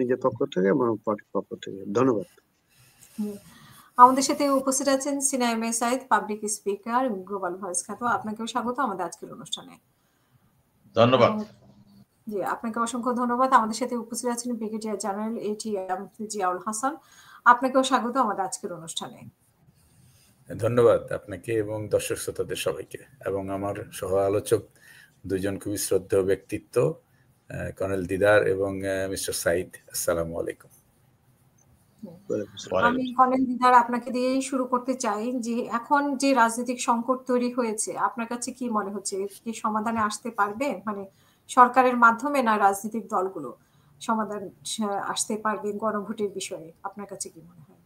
নিজের পক্ষ থেকে এবং পার্টির পক্ষ থেকে ধন্যবাদ। আমাদের সাথে উপস্থিত আছেন Sina M A Saeed, public speaker, global voice খ্যাত। আপনাকেও স্বাগত আমাদের আজকের অনুষ্ঠানে। ধন্যবাদ। জি, আপনাকে অসংখ্য ধন্যবাদ। আমাদের সাথে উপস্থিত আছেন brigadier general ATM Ziaul Hasan. আপনাকেও স্বাগত আমাদের আজকের অনুষ্ঠানে। ধন্যবাদ আপনাকে এবং দর্শক শ্রোতাদের সবাইকে, এবং আমার সহ আলোচক দুইজন খুবই শ্রদ্ধেয় ব্যক্তিত্ব, কর্নেল দিদার এবং মিস্টার সাইদ। আসসালামু আলাইকুম। আমি কর্নেল দিদার আপনাকে দিয়েই শুরু করতে চাই যে এখন যে রাজনৈতিক সংকট তৈরি হয়েছে, আপনার কাছে কি মনে হচ্ছে, কি সমাধানে আসতে পারবে? মানে সরকারের মাধ্যমে না রাজনৈতিক দলগুলো সমাধান আসতে পারবে গণভোটের বিষয়ে? আপনার কাছে কি মনে হয়?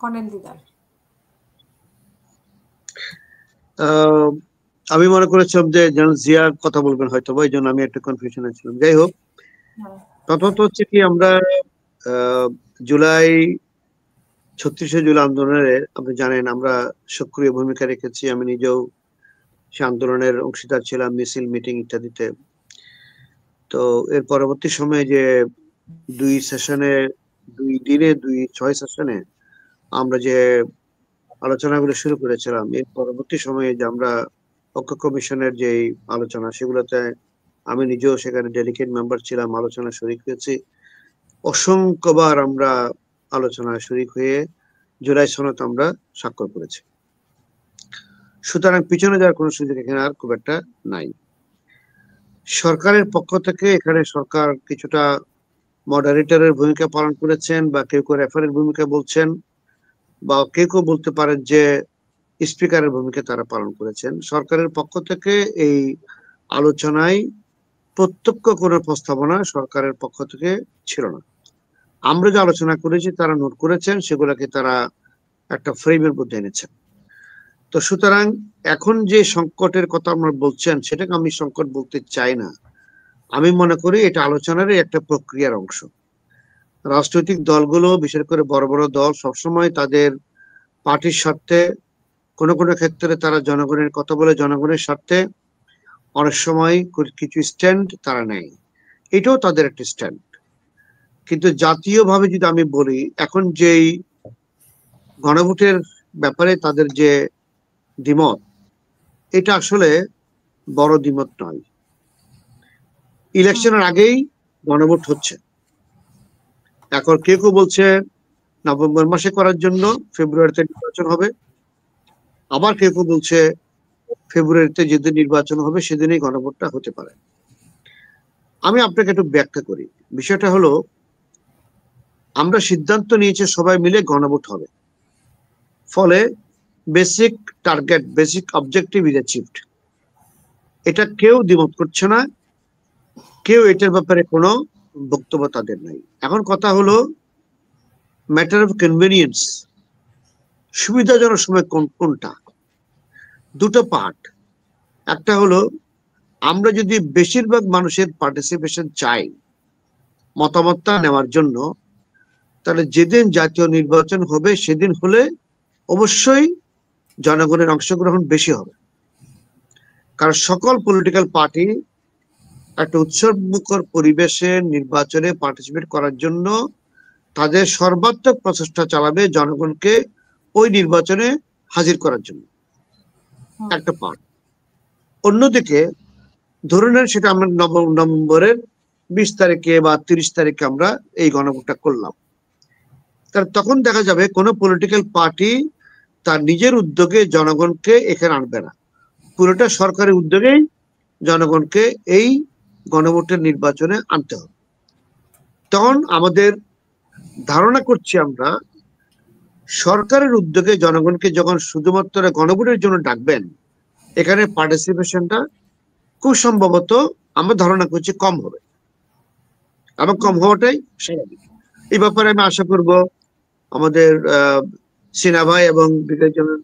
কর্নেল দিদার। আমি মনে করেছিলাম যে জেনারেল জিয়ার কথা বলবেন হয়তো, এই জন্য আমি একটা কনফিউশনে ছিলাম। যাই হোক, তথ্য হচ্ছে কি, আমরা জুলাই 36শে জুলাই আন্দোলনের, আপনি জানেন, আমরা সক্রিয় ভূমিকা রেখেছি। আমি নিজেও সে আন্দোলনের অংশীদার ছিলাম, মিছিল, মিটিং ইত্যাদিতে। তো এর পরবর্তী সময়ে যে 2 সেশনে, 2 দিনে 6 সেশনে আমরা যে আলোচনাগুলো শুরু করেছিলাম, এর পরবর্তী সময়ে যে আমরা ঐক্য কমিশনের যে আলোচনা, সেগুলোতে আমি নিজেও সেখানে ডেলিগেট মেম্বার ছিলাম, আলোচনা শরিক হয়েছি। অসংখ্যবার আমরা আলোচনায় শরিক হয়ে জুলাই সনদ আমরা স্বাক্ষর করেছি। সুতরাং পিছনে যাওয়ার কোনো সুযোগ এখানে আর খুব একটা নাই। সরকারের পক্ষ থেকে এখানে সরকার কিছুটা মডারেটরের ভূমিকা পালন করেছেন, বা কেউ কেউ রেফারের ভূমিকা বলছেন, বা কেউ কেউ বলতে পারেন যে স্পিকারের ভূমিকা তারা পালন করেছেন। সরকারের পক্ষ থেকে এই আলোচনায় প্রত্যক্ষ কোনো প্রস্তাবনা সরকারের পক্ষ থেকে ছিল না। আমরা যে আলোচনা করেছি তারা নোট করেছেন, সেগুলোকে তারা একটা ফ্রেমের মধ্যে এনেছেন। তো সুতরাং এখন যে সংকটের কথা আমরা বলছেন, সেটাকে আমি সংকট বলতে চাই না। আমি মনে করি এটা আলোচনারই একটা প্রক্রিয়ার অংশ। রাজনৈতিক দলগুলো, বিশেষ করে বড় বড় দল, সবসময় তাদের পার্টির স্বার্থে, কোনো কোনো ক্ষেত্রে তারা জনগণের কথা বলে জনগণের স্বার্থে, অনেক সময় কিছু স্ট্যান্ড তারা নেয়, এটাও তাদের একটা স্ট্যান্ড। কিন্তু জাতীয়ভাবে যদি আমি বলি, এখন যেই গণভোটের ব্যাপারে তাদের যে দ্বিমত, এটা আসলে বড় দ্বিমত নয়। ইলেকশনের আগেই গণভোট হচ্ছে। এখন কেউ কেউ বলছে নভেম্বর মাসে করার জন্য, ফেব্রুয়ারিতে নির্বাচন হবে। আবার কেউ কেউ বলছে ফেব্রুয়ারিতে যেদিন নির্বাচন হবে সেদিনই গণভোটটা হতে পারে। আমি আপনাকে একটু ব্যাখ্যা করি। বিষয়টা হলো, আমরা সিদ্ধান্ত নিয়েছি সবাই মিলে গণভোট হবে, ফলে basic target, basic objective is achieved. এটা কেউ দ্বিমত করছে না, কেউ এটার ব্যাপারে কোনো বক্তব্য তাদের নাই। এখন কথা হলো ম্যাটার অফ কনভেনিয়েন্স, সুবিধাজনক সময় কোনটা। দুটো পার্ট। একটা হলো, আমরা যদি বেশিরভাগ মানুষের পার্টিসিপেশন চাই মতামতটা নেওয়ার জন্য, তাহলে যেদিন জাতীয় নির্বাচন হবে সেদিন হলে অবশ্যই জনগণের অংশগ্রহণ বেশি হবে। কারণ সকল পলিটিক্যাল পার্টি একটা উৎসবমুখর পরিবেশে নির্বাচনে পার্টিসিপেট করার জন্য তাদের সর্বাত্মক প্রচেষ্টা চালাবে জনগণকে ওই নির্বাচনে হাজির করার জন্য, একটা পার্ট। অন্যদিকে ধরে নেন সেটা আমরা নভেম্বরের 20 তারিখে বা 30 তারিখে আমরা এই গণভোটটা করলাম, তার তখন দেখা যাবে কোন পলিটিক্যাল পার্টি তার নিজের উদ্যোগে জনগণকে এখানে আনবে না, পুরোটা সরকারি উদ্যোগেই জনগণকে এই গণভোটের নির্বাচনে আনতে হবে। তখন আমাদের ধারণা করছি আমরা, সরকারের উদ্যোগে জনগণকে যখন শুধুমাত্র গণভোটের জন্য ডাকবেন, এখানে পার্টিসিপেশনটা খুব সম্ভবত আমরা ধারণা করছি কম হবে, এবং কম হওয়াটাই স্বাভাবিক। এই ব্যাপারে আমি আশা করব আমাদের সিনা ভাই এবং ব্রিগেডিয়ার জেনারেল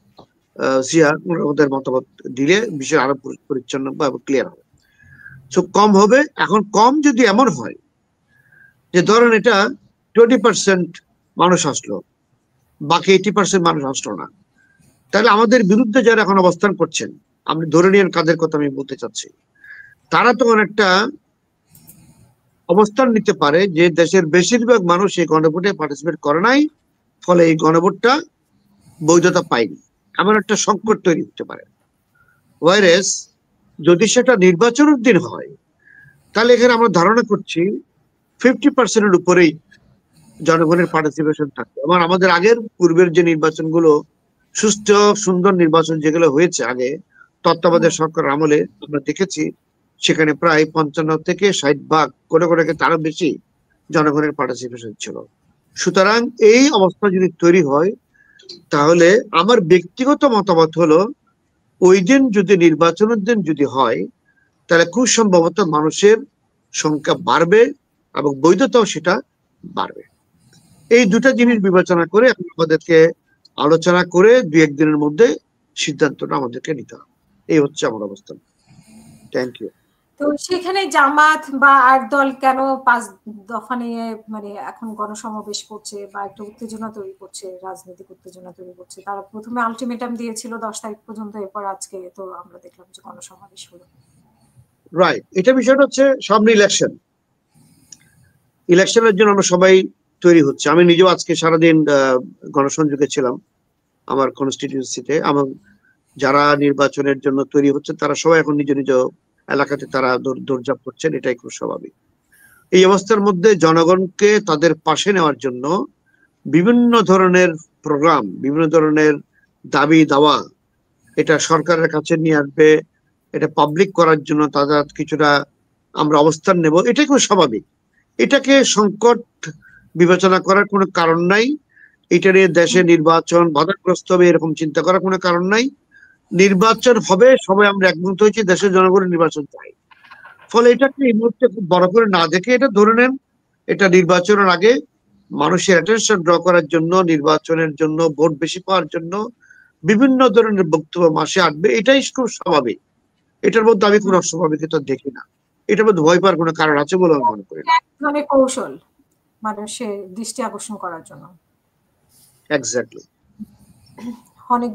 জিয়া ওদের মতামত দিলে বিষয় আরো পরিচ্ছন্ন বা ক্লিয়ার হবে। সো কম হবে। এখন কম যদি এমন হয় যে ধরেন এটা 20% মানুষ আসলো, বাকি 80% মানুষ আসলো না, তাহলে আমাদের বিরুদ্ধে যারা এখন অবস্থান করছেন, আপনি ধরে নিন কাদের কথা আমি বলতে চাচ্ছি, তারা তখন একটা অবস্থান নিতে পারে যে দেশের বেশিরভাগ মানুষ এই গণভোটে পার্টিসিপেট করে নাই, ফলে এই গণভোটটা বৈধতা পায়নি, এমন একটা সংকট তৈরি হতে পারে। ওয়াইরেস যদি সেটা নির্বাচনের দিন হয়, তাহলে এখানে আমরা ধারণা করছি 50% উপরেই জনগণের পার্টিসিপেশন থাকবে। এবং আমাদের আগের পূর্বের যে নির্বাচনগুলো, সুষ্ঠু সুন্দর নির্বাচন যেগুলো হয়েছে আগে তত্ত্বাবধায়ক সরকার আমলে, আমরা দেখেছি সেখানে প্রায় 55 থেকে 60% করে করে তারও বেশি জনগণের পার্টিসিপেশন ছিল। সুতরাং এই অবস্থা যদি তৈরি হয়, তাহলে আমার ব্যক্তিগত মতামত হলো ওই দিন যদি নির্বাচনের দিন যদি হয়, তাহলে খুব সম্ভবত মানুষের সংখ্যা বাড়বে এবং বৈধতাও সেটা বাড়বে। এই দুটা জিনিস বিবেচনা করে আমাদেরকে আলোচনা করে 2-1 দিনের মধ্যে সিদ্ধান্তটা আমাদেরকে নিতে হবে। এই হচ্ছে আমার অবস্থান। Thank you. তো সেখানে জামাত বা আর দল কেন 5 দফা নিয়ে মানে এখন গণসমাবেশ করছে বা একটা উত্তেজনা তৈরি করছে, রাজনৈতিক উত্তেজনা তৈরি করছে? তারা প্রথমে আলটিমেটাম দিয়েছিল 10 তারিখ পর্যন্ত, এরপর আজকে তো আমরা দেখলাম যে গণসমাবেশ হলো। রাইট, এটা বিষয়টা হচ্ছে সামনে ইলেকশন, ইলেকশনের জন্য আমরা সবাই তৈরি হচ্ছে। আমি নিজেও আজকে সারাদিন গণসংযোগে ছিলাম আমার কনস্টিটিউয়েন্সিতে। আমার যারা নির্বাচনের জন্য তৈরি হচ্ছে তারা সবাই এখন নিজ নিজ এলাকাতে তারা দৌড়ঝাঁপ করছেন, এটাই খুব স্বাভাবিক। এই অবস্থার মধ্যে জনগণকে তাদের পাশে নেওয়ার জন্য বিভিন্ন ধরনের প্রোগ্রাম, বিভিন্ন ধরনের দাবি দাওয়া এটা সরকারের কাছে নিয়ে আসবে, এটা পাবলিক করার জন্য তাদের কিছুটা আমরা অবস্থান নেব, এটাই খুব স্বাভাবিক। এটাকে সংকট বিবেচনা করার কোনো কারণ নাই। এটা নিয়ে দেশে নির্বাচন বাধাগ্রস্ত হবে এরকম চিন্তা করার কোনো কারণ নাই। নির্বাচন হবে, সবাই আমরা একমত হয়েছি দেশের জনগণের নির্বাচন চাই। ফলে এটাকে এই মুহূর্তে খুব বড় করে না দেখে এটা ধরে নেন এটা নির্বাচনের আগে মানুষের অ্যাটেনশন ড্র করার জন্য, নির্বাচনের জন্য, ভোট বেশি পাওয়ার জন্য বিভিন্ন ধরনের বক্তব্য মাসে আসবে, এটাই খুব স্বাভাবিক। এটার মধ্যে আমি কোনো অস্বাভাবিকতা দেখি না। এটার মধ্যে ভয় পাওয়ার কোনো কারণ আছে বলে আমি মনে করি না। মানে কৌশল মানুষের দৃষ্টি আকর্ষণ করার জন্য। এক্স্যাক্টলি। অনেক